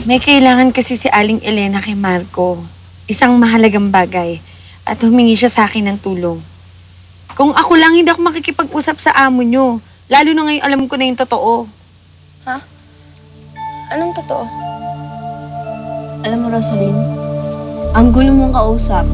May kailangan kasi si Aling Elena kay Marco. Isang mahalagang bagay. At humingi siya sa akin ng tulong. Kung ako lang, hindi ako makikipag-usap sa amo nyo. Lalo na ngayon alam ko na yung totoo. Ha? Anong totoo? Alam mo, Rosaline, ang gulo mong kausap.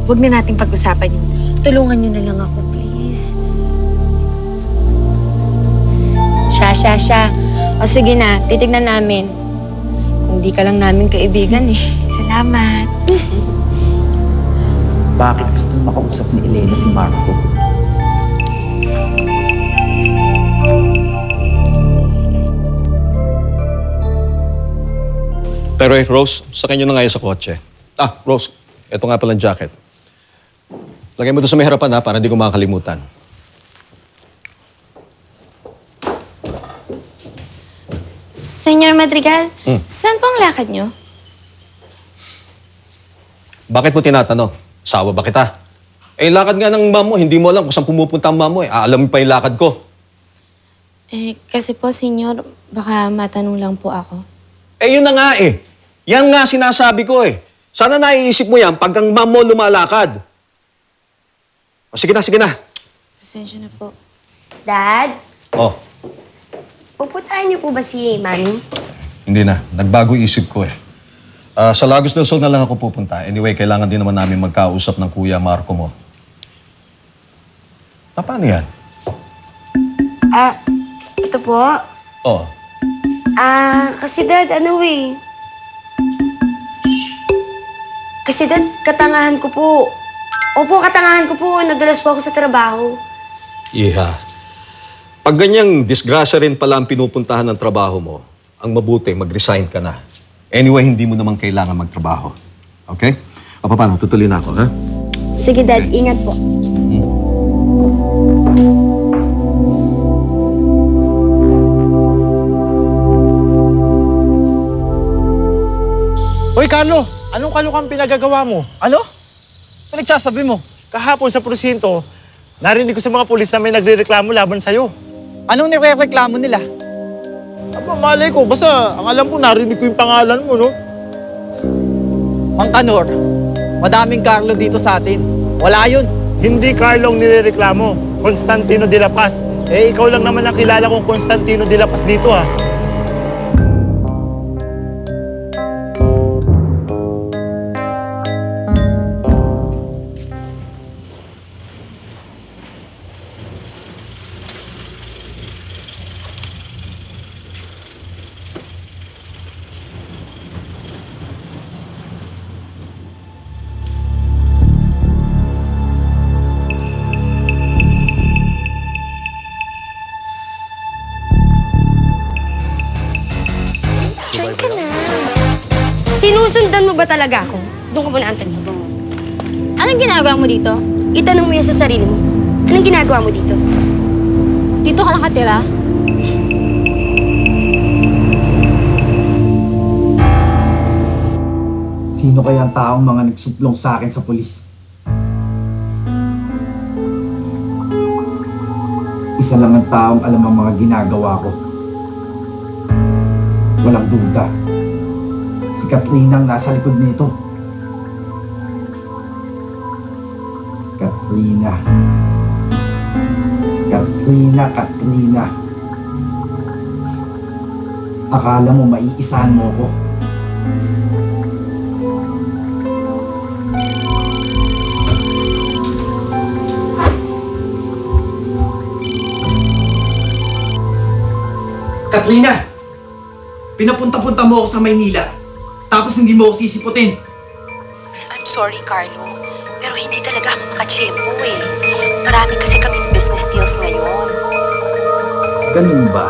Huwag na nating pag-usapan yun. Tulungan nyo na lang ako, please. Siya. O sige na, titignan namin. Kung di ka lang namin kaibigan eh. Salamat. Bakit gusto makausap ni Elena si Marco? Pero Rose, sakay nyo na nga yun sa kotse. Rose, eto nga palang jacket. Lagay mo doon sa may harapan para hindi ko makakalimutan. Senyor Madrigal, saan pong lakad nyo? Bakit mo tinatanong? Sawa ba kita? Lakad nga ng mom mo, hindi mo alam kung saan pumupunta ang mom mo. Alam mo pa yung lakad ko. Kasi po, senyor, baka matanong lang po ako. Yun na nga eh. Yan nga sinasabi ko eh. Sana naiisip mo yan pag ang mom mo lumalakad. Sige na. Pasensya na po. Dad, Oh, pupuntahan niyo po ba si Mami? hindi na. Nagbago isip ko eh. Sa Lagos del Sol na lang ako pupunta. Anyway, kailangan din naman namin magkausap ng Kuya Marco mo. Paano yan? Ito po. Oh, Kasi Dad, Kasi Dad, katangahan ko po. Opo, katangahan ko po. Nadulas po ako sa trabaho. iha. Pag ganyang disgrasya rin pala ang pinupuntahan ng trabaho mo, ang mabuti, mag-resign ka na. Anyway, hindi mo naman kailangan magtrabaho. Okay? Paano? Tutuloy na ako, ha? Sige Dad, ingat po. Hoy, Carlo! Anong kalukang pinagagawa mo? Ano? Pinagsasabi mo? Kahapon sa presinto, narinig ko sa mga pulis na may nagrereklamo laban sa'yo. Anong nirereklamo nila? Aba, malay ko. Basta, ang alam ko, narinig ko yung pangalan mo, no? Mang Kanor, madaming Carlo dito sa atin. Wala yun. Hindi Carlo ang nirereklamo. Constantino de la Paz. Ikaw lang naman ang kilala kong Constantino de la Paz dito, ha? Diyan ka na. Sinusundan mo ba talaga ako? Doon ka muna, Anthony. Anong ginagawa mo dito? Itanong mo yan sa sarili mo. Anong ginagawa mo dito? Dito ka nakatira? Sino kaya ang taong mga nagsuplong sa akin sa pulis? Isa lang ang taong alam ang mga ginagawa ko. Walang duda. Si Katrina ang nasa likod nito. Katrina. Akala mo maiisahan mo ko. Katrina! Pinapunta-punta mo ako sa Maynila. Tapos hindi mo ako sisiputin. I'm sorry, Carlo. Pero hindi talaga ako makachempo eh. Marami kasi kaming business deals ngayon. Ganun ba?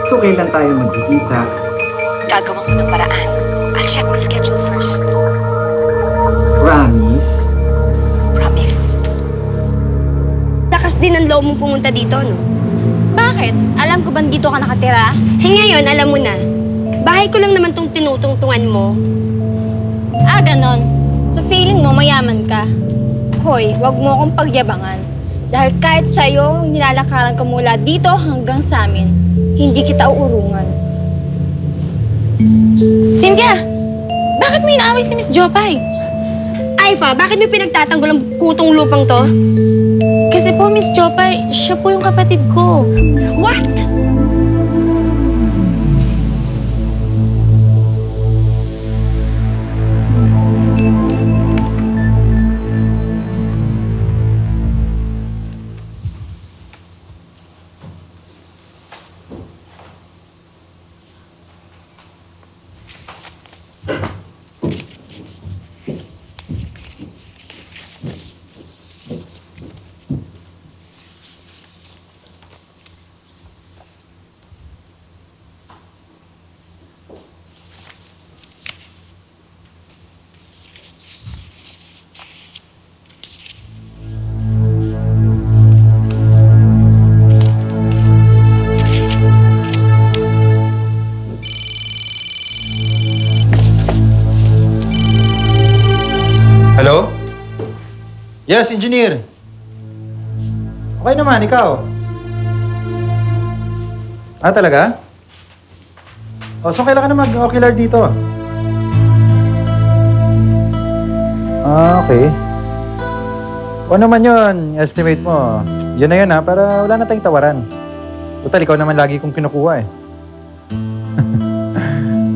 So kailan tayo magkikita? Gagawa ko ng paraan. I'll check my schedule first. Promise? Promise. Lakas din ang loob mong pumunta dito, no? Bakit? Alam ko bang dito ka nakatira? Ngayon, alam mo na. Bahay ko lang naman tong tinutungtungan mo. Ganon. So feeling mo mayaman ka? Hoy, wag mo akong pagyabangan. Dahil kahit sa'yo, nilalakaran ka mula dito hanggang sa amin, hindi kita uurungan. Cynthia! Bakit mo inaaway si Miss Jopay? Aifa, bakit mo pinagtatanggol ang kutong lupang to? Kasi po, Miss Jopay, siya po yung kapatid ko. What? Hello? Yes, engineer. Okay naman, ikaw. Ah, talaga? O, so kailan ka na mag-ocular dito? Ah, okay. O naman yun, estimate mo. Yun na yun ha, para wala na tayong tawaran. Total, ikaw naman lagi kong kinukuha eh.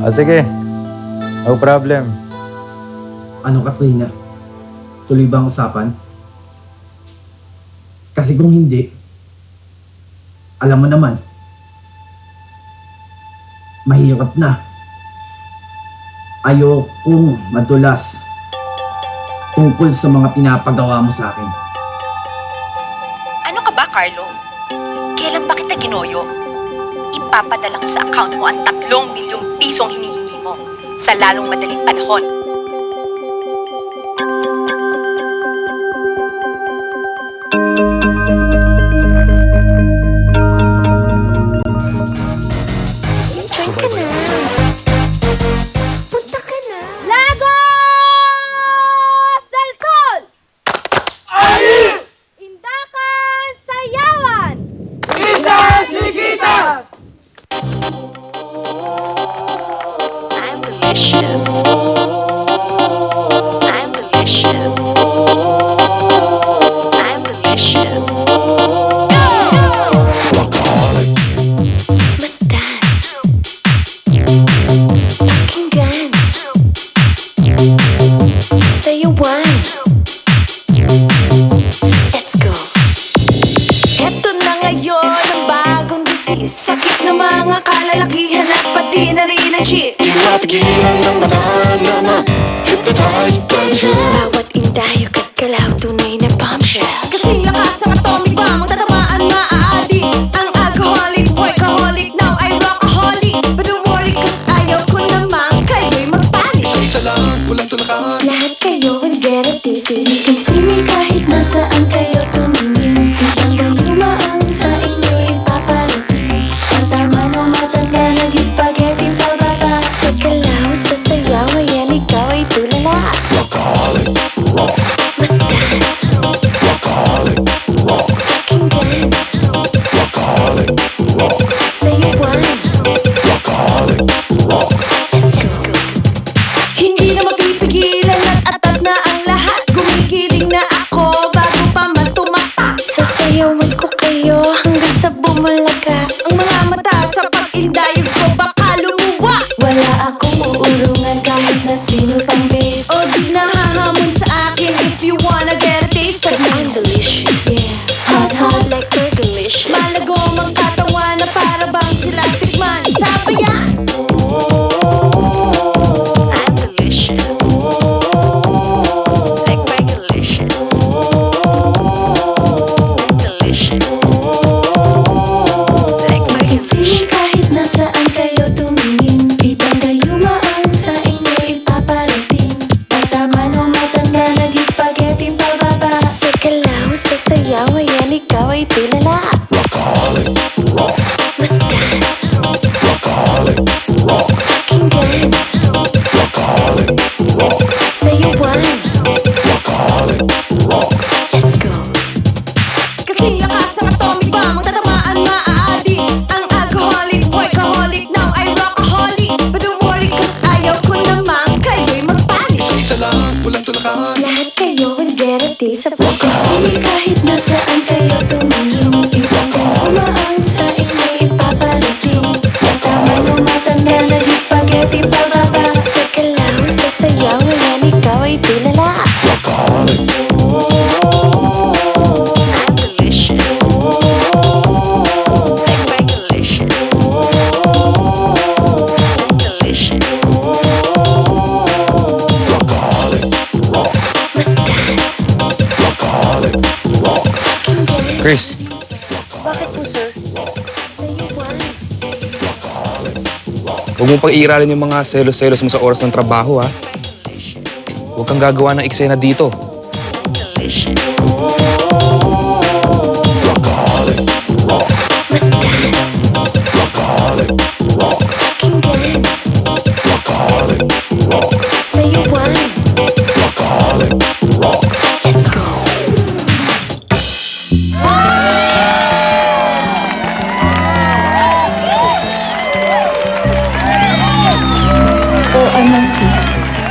O, sige. No problem. Ano, Katrina? Tuloy ba ang usapan? Kasi kung hindi, alam mo naman, mahirap na. Ayokong madulas tungkol sa mga pinapagawa mo sa akin. Ano ka ba, Carlo? Kailan ba kita ginoyo? Ipapadala ko sa account mo ang 3 milyong pisong hinihingi mo sa lalong madaling panahon. Lagos del Sol! Indakan Sayawan! I'm delicious. I'm delicious. I'm delicious. Masdan. Pakinggan. Sayawan. Let's go. Eto na ngayon ang bagong disease. Sakit ng mga kalalakihan at pati na rin ang chicks. Bawat indayog at galaw tunay na bombshell. Kasing lakas ang atomic bomb, tatamaan maaadi. Ang alcoholic, workaholic, now I rockaholic. But don't worry cause ayaw ko naman kayo'y magpalit. Lahat kayo will get a thesis. You can see me kahit nasaan kayo tumingin. Ibang galuma ang sa inyo ipaparating. Ang tama ng matanda nag-spaghetti pababa. Sa galaw, sa sayaw, ayan ikaw ay tulala. Masdan. Pakinggan. Sayawan. Let's go. Hindi na mapipigilan at atat na ang lahat. Gumigiling na ako bago pa man tumatak. Sasayawan ko kayo hanggang sa bumulaga. Ang mga mata sa pag-indayog ko baka lumuwa. Wala akong uurungan kahit na sino pang babe. O di na hahamon sa akin if you wanna get a taste. Cause I'm delicious, yeah. Hot, hot like Fergalicious. Malagom ang katawan na para bang sila tikman. Sabi yan! I'm delicious. Like Fergalicious. I'm delicious. Like Sige kahit nasaan kayo tumingin. Ibang gayuma ang sa inyo ipaparating. Matama ng matanda nag-spaghetti pababa. Sa galaw, sa sayaw, ayan ikaw ay tulala. Masdan. Pakinggan. Sayawan. Let's go. Kasing lakas ang atomic bomb, tatamaan maaadi. Ang alcoholic, workaholic, now I rockaholic. But don't worry cause Lahat kayo will get a taste of what can see me kahit nasaan kayo tumingin. Ibang galuma ang sa inyo ipaparating. Ang tama ng matanda nag-spaghetti pababa. Sa kalaw, sa sayaw, ngayon ikaw ay tulala. Chris, Bakit po, sir? Huwag mong pag-iiralin yung mga selos-selos mo sa oras ng trabaho, ha? Huwag kang gagawa ng eksena dito.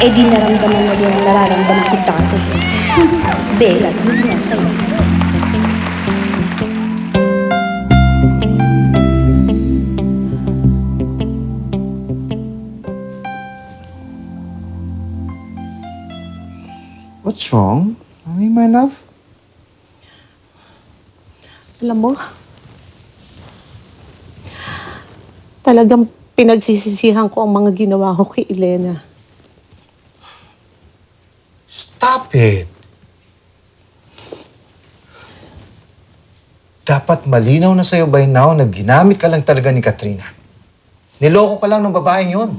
Eh di naramdaman mo din ang nararamdaman ko dati. Bella, hindi nga sa'yo. What's wrong? My love? Alam mo, talagang pinagsisisihan ko ang mga ginawa ko kay Elena. Stop it! Dapat malinaw na sa'yo by now na ginamit ka lang talaga ni Katrina. Niloko ka lang ng babaeng yun.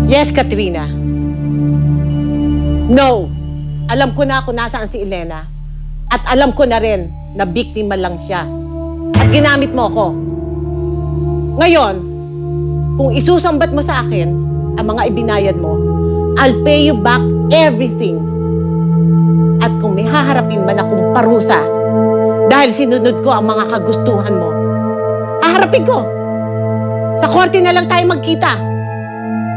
Yes, Katrina. No. Alam ko na kung nasaan si Elena. At alam ko na rin na biktima lang siya. At ginamit mo ako. Ngayon, kung isusambat mo sa akin ang mga ibinayad mo, I'll pay you back everything. At kung may haharapin man akong parusa dahil sinunod ko ang mga kagustuhan mo, haharapin ko. Sa korte na lang tayo magkita.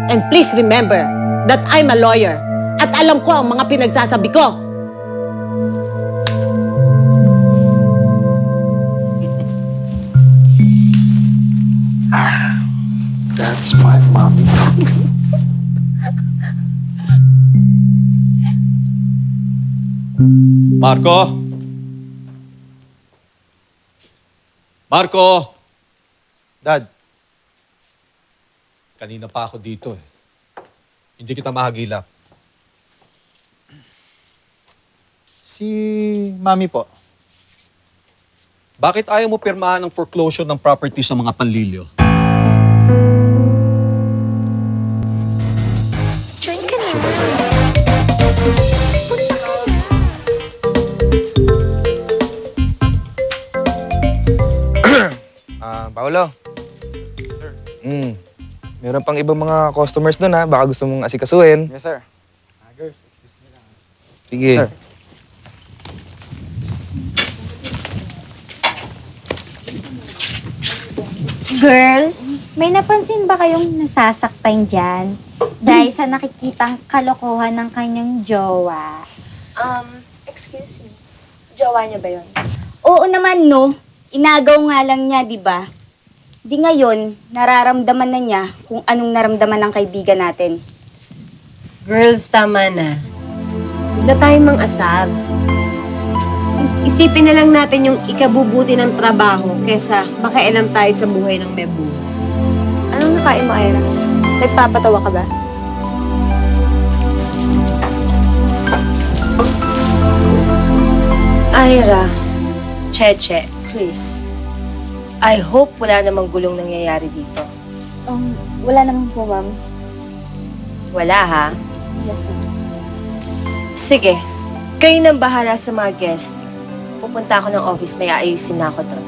And please remember that I'm a lawyer at alam ko ang mga pinagsasabi ko. That's my mommy. Marco? Marco! Dad, Kanina pa ako dito eh. Hindi kita mahagilap. si Mami po. Bakit ayaw mo pirmahan ng foreclosure ng property sa mga panlilyo? Join ka na. Paolo. Sir. Meron pang ibang mga customers doon, ha? Baka gusto mong asikasuhin. Yes, sir. Girls, excuse me lang. Sige. Sir. Girls, may napansin ba kayong nasasaktan dyan? Dahil sa nakikitang kalokohan ng kanyang jowa. Excuse me. Jowa niya ba yun? Oo naman, no. Inagaw nga lang niya, di ba? Di ngayon, nararamdaman na niya kung anong naramdaman ng kaibigan natin. Girls, tama na. Huwag na tayong mang-asar. Isipin na lang natin yung ikabubuti ng trabaho kesa makialam tayo sa buhay ng may buhay. Anong nakain mo, Ira? Nagpapatawa ka ba? Ira, Cheche, Chris, I hope wala namang gulong nangyayari dito. Wala naman po, ma'am. Wala, ha? Yes, ma'am. Sige, kayo nang bahala sa mga guest. Pupunta ako ng office, may aayusin na ako doon.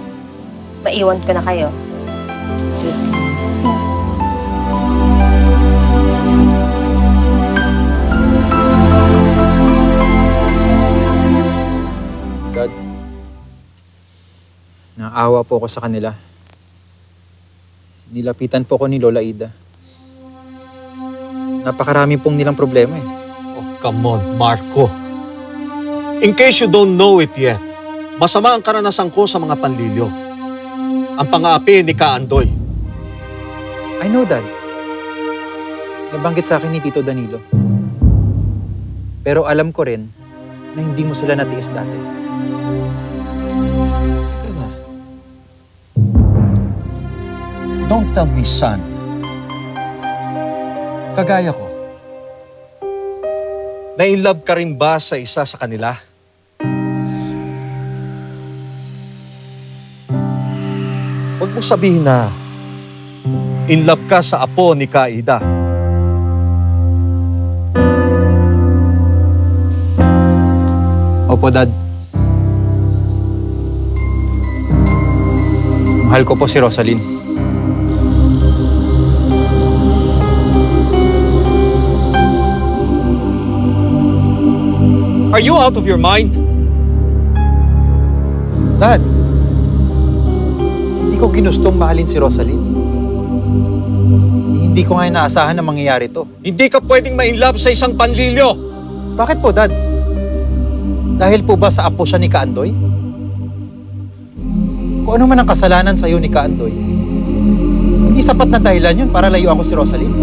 maiwan ko na kayo. Dad, naawa po ako sa kanila. Nilapitan po ko ni Lola Ida. Napakarami pong nilang problema eh. Oh, come on, Marco. In case you don't know it yet, masama ang karanasan ko sa mga panlilyo. Ang pang-aapi ni Kaandoy. I know, Dad. Nabanggit sa akin ni Tito Danilo. Pero alam ko rin na hindi mo sila natiis dati. Teka na. Don't tell me, son. Kagaya ko. Na-inlove ka rin ba sa isa sa kanila? Huwag mo sabihin na in love ka sa apo ni Kaida. Opo, Dad. Mahal ko po si Rosaline. Are you out of your mind? Dad, hindi ko ginustong mahalin si Rosaline. Hindi ko nga inaasahan na mangyayari to. Hindi ka pwedeng ma-inlove sa isang panlilyo. Bakit po, Dad? Dahil po ba sa apo siya ni Kaandoy? Kung ano man ang kasalanan sa'yo ni Kaandoy, hindi sapat na dahilan yun para layo ako si Rosaline.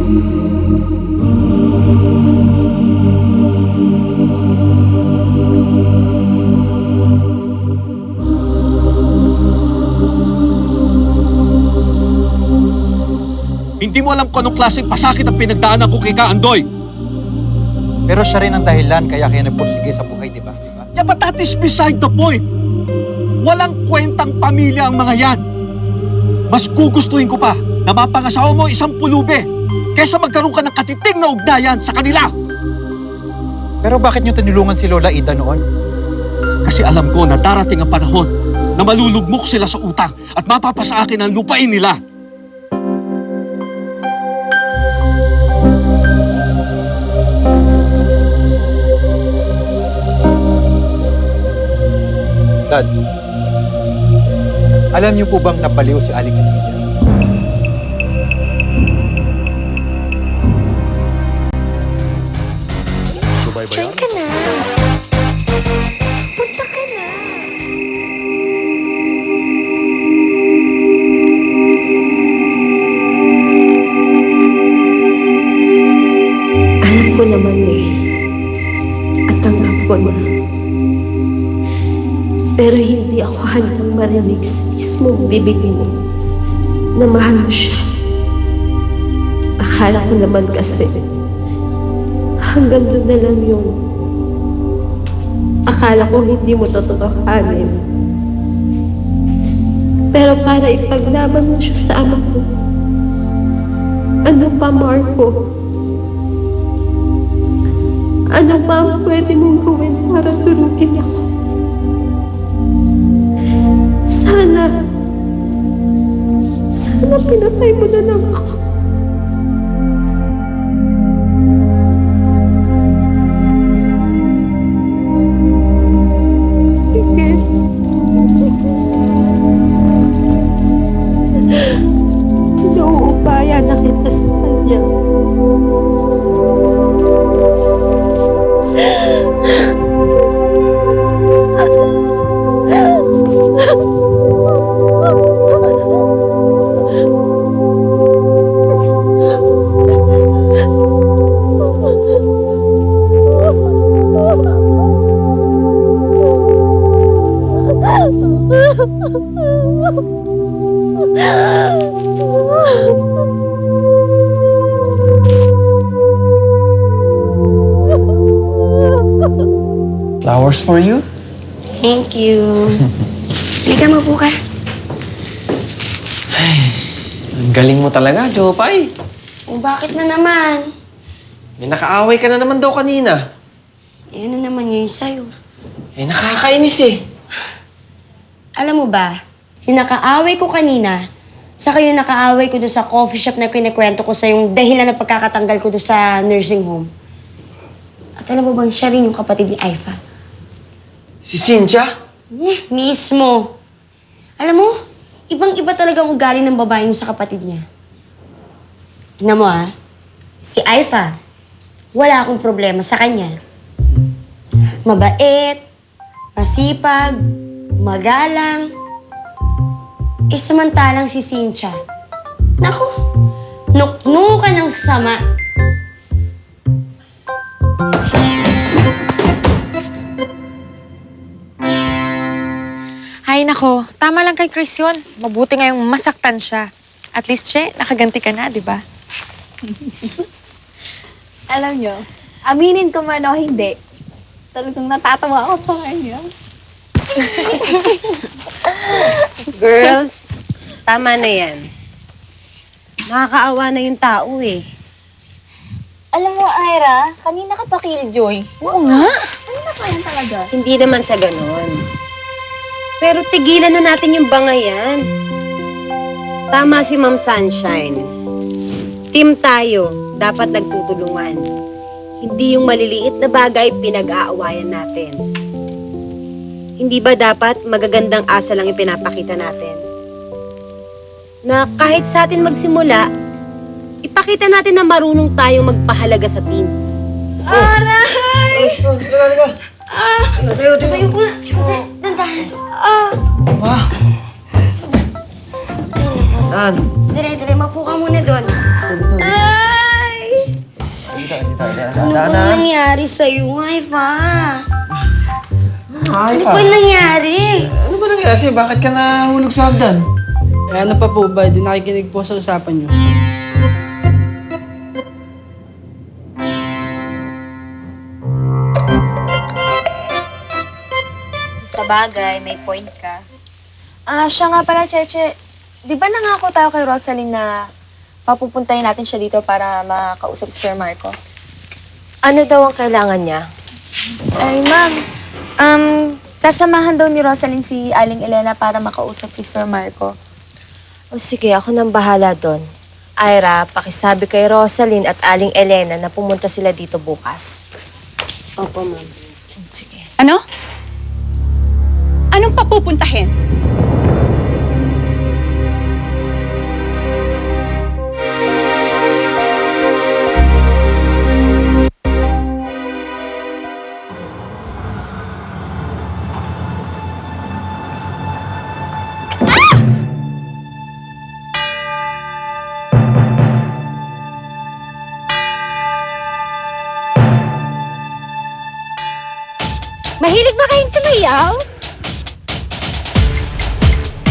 Hindi mo alam kung anong klaseng pasakit ang pinagdaanan ko kay Kaandoy. Pero siya rin ang dahilan kaya nagpursige sa buhay, di ba? Yeah, but that is beside the point. Walang kwentang pamilya ang mga yan. Mas gugustuhin ko pa na mapangasawa mo isang pulube kaysa magkaroon ka ng katiting na ugnayan sa kanila. Pero bakit niyo tinulungan si Lola Ida noon? Kasi alam ko na darating ang panahon na malulugmok sila sa utang at mapapasa akin ang lupain nila. Dad, alam niyo po bang napaliw si Alex Cecilia? Diyan ka na. Punta ka na. Alam ko naman eh. At tanggap ko na. Pero hindi ako handang marinig sa mismong bibig mo na mahal mo siya. Akala ko naman kasi hanggang doon na lang yun. Akala ko hindi mo tototohanin. Pero para ipaglaban mo siya sa ama ko, ano pa, Marco? Ano pa ang pwede mong gawin para tulugin ako? Sana pinatay mo na lang ako. Sige. Nauubaya na kita sa kanya. Flowers for you? Thank you. Halika, mabuo ka. Ang galing mo talaga, Jopay. O bakit na naman? May nakaaway ka na naman daw kanina. Eh, ano naman ngayon sa'yo? Eh, nakakainis eh. Alam mo ba, Yung nakaaway ko kanina, saka yung nakaaway ko doon sa coffee shop na kinikwento ko sa yung dahilan ng pagkakatanggal ko doon sa nursing home. At alam mo bang siya rin yung kapatid ni Aifa? Si Cynthia? Mismo. Alam mo, ibang-iba talaga ang ugali ng babae mo sa kapatid niya. Tignan mo si Aifa, wala akong problema sa kanya. Mabait, masipag, magalang. Samantalang si Cynthia, naku, nuknukan ng sama. Hay nako, tama lang kay Chris yun. Mabuti ngayong masaktan siya. At least, siya, nakaganti ka na, di ba? Alam nyo, aminin ko man o hindi, talagang natatawa ako sa kanya. Girls, tama na yan. Nakakaawa na yung tao eh. Alam mo, Ira, kanina ka pa killjoy. Oo nga. Kanina pa yan talaga. Hindi naman sa ganon. Pero tigilan na natin yung bangayan. Tama si Ma'am Sunshine. Team tayo, dapat nagtutulungan. Hindi yung maliliit na bagay pinag-aawayan natin. Hindi ba dapat magagandang asa lang ipinapakita natin? Na kahit sa atin magsimula, ipakita natin na marunong tayong magpahalaga sa team. Aray! Liga. Tayo ko na. Dandahan. Dan. Dire, mapo ka muna doon. Ay! Ano ba nangyari sa'yo, Aifa? Ano ba nangyari? Ano ba nangyari? Bakit ka nahulog sa hagdan? ano pa po ba? Di nakikinig po sa usapan nyo. Sa bagay, may point ka. Siya nga pala, Cheche. Di ba nangako tayo kay Rosaline na papupuntahin natin siya dito para makausap si Sir Marco? Ano daw ang kailangan niya? Ay, ma'am. Sasamahan daw ni Rosaline si Aling Elena para makausap si Sir Marco. O sige, ako nang bahala doon. Ira, pakisabi kay Rosaline at Aling Elena na pumunta sila dito bukas. Opo, ma'am. Sige. Ano? Anong papupuntahin? Mahilig ba kayong sumayaw?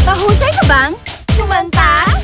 Mahusay ka bang kumanta?